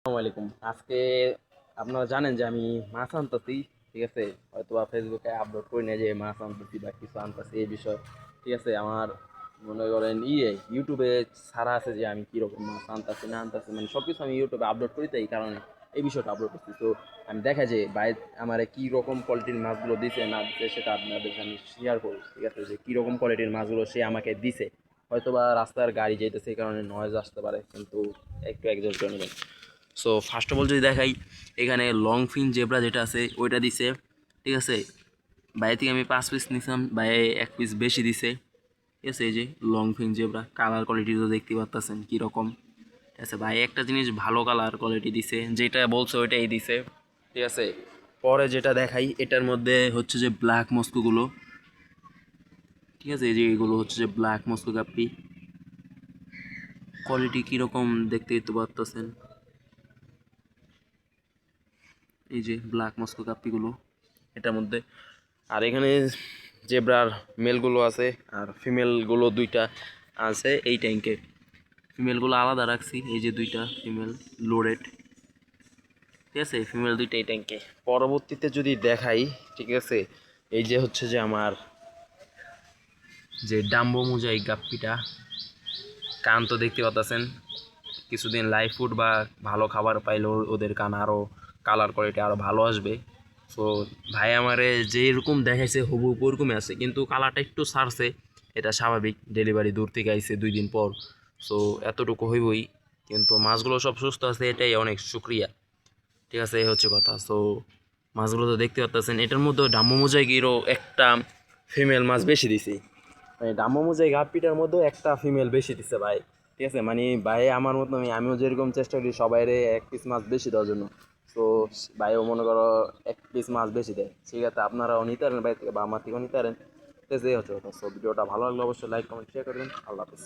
আসসালামু আলাইকুম। আজকে আপনারা জানেন যে আমি মাছ আনতেছি, ঠিক আছে। হয়তো বা ফেসবুকে আপলোড করি না যে মাছ আনতেছি বা কিছু আনতেছি এই বিষয়, ঠিক আছে। আমার মনে করেন ইউটিউবে ছাড়া আছে যে আমি কীরকম মাছ আনতেছি না আনতেছি, মানে সব কিছু আমি ইউটিউবে আপলোড করি, তো এই কারণে এই বিষয়টা আপলোড করছি। তো আমি দেখা যে বাইরে আমার কী রকম কোয়ালিটির মাছগুলো দিছে না দিছে সেটা আপনাদের আমি শেয়ার করি, ঠিক আছে। যে কীরকম কোয়ালিটির মাছগুলো সে আমাকে দিছে। হয়তো বা রাস্তার গাড়ি যেতেছে এই কারণে নয়েজ আসতে পারে, কিন্তু একটু অ্যাডজাস্ট করে নেবেন। সো ফার্স্ট অফ অল যদি দেখাই, এখানে লং ফিন জেব্রা যেটা আছে ওইটা দিছে, ঠিক আছে। বাইরে থেকে আমি 5 পিস নিছিলাম, বাইরে 1 পিস বেশি দিছে, ঠিক আছে। এই যে long fin zebra colour quality তো দেখতে পাচ্ছেন কীরকম, ঠিক আছে। ভাই একটা জিনিস ভালো কালার কোয়ালিটি দিছে, যেটা বলছে ওইটাই দিছে, ঠিক আছে। পরে যেটা দেখাই এটার মধ্যে হচ্ছে যে ব্ল্যাক মস্কোগুলো, ঠিক আছে। এই যে এগুলো হচ্ছে যে ব্ল্যাক মস্কো গাপ্পি, কোয়ালিটি কীরকম দেখতেই তো পাচ্ছেন। এই যে ব্ল্যাক মস্কো কাপ্পিগুলো এটার মধ্যে। আর এখানে জেব্রার মেলগুলো আছে আর ফিমেলগুলো দুইটা আছে এই ট্যাঙ্কে। ফিমেলগুলো আলাদা রাখছি, এই যে দুইটা ফিমেল লোডেড, ঠিক আছে। ফিমেল দুইটা এই ট্যাঙ্কে। পরবর্তীতে যদি দেখাই, ঠিক আছে, এই যে হচ্ছে যে আমার যে ডাম্বো মোজাই গাপ্পিটা, কান তো দেখতে পাচ্ছেন। কিছুদিন লাইভ ফুড বা ভালো খাবার পাইলে ওদের কান আরও কালার কোয়ালিটি আরও ভালো আসবে। সো ভাই আমারে যেরকম দেখাইছে হুবহু ওরকমই আছে, কিন্তু কালারটা একটু ছাড়ছে, এটা স্বাভাবিক, ডেলিভারি দূর থেকে আইছে 2 দিন পর। সো এতটুকু হইবই, কিন্তু মাছগুলো সব সুস্থ আছে, এটাই অনেক শুক্রিয়া, ঠিক আছে। এই হচ্ছে কথা। সো মাছগুলো তো দেখতে পাচ্ছেন, এটার মধ্যে ডাম্বো মোজাইগিরও একটা ফিমেল মাছ বেশি দিছি, মানে ডাম্বো মোজাই গাপ্পিটার মধ্যেও একটা ফিমেল বেশি দিছে ভাই, ঠিক আছে। মানে ভাই আমার মতো আমিও যেরকম চেষ্টা করি সবাইরে 1 পিস মাছ বেশি দেওয়ার জন্য। তো ভাইও মনে করো 1 পিস মাছ বেশি দেয়, ঠিক আছে। আপনারাও নিতে পারেন ভাই থেকে বা আমার থেকেও নিতে পারেন, ঠিক আছে। এই হচ্ছে কথা। সো ভিডিওটা ভালো লাগলে অবশ্যই লাইক কমেন্ট শেয়ার করবেন। আল্লাহ হাফিজ।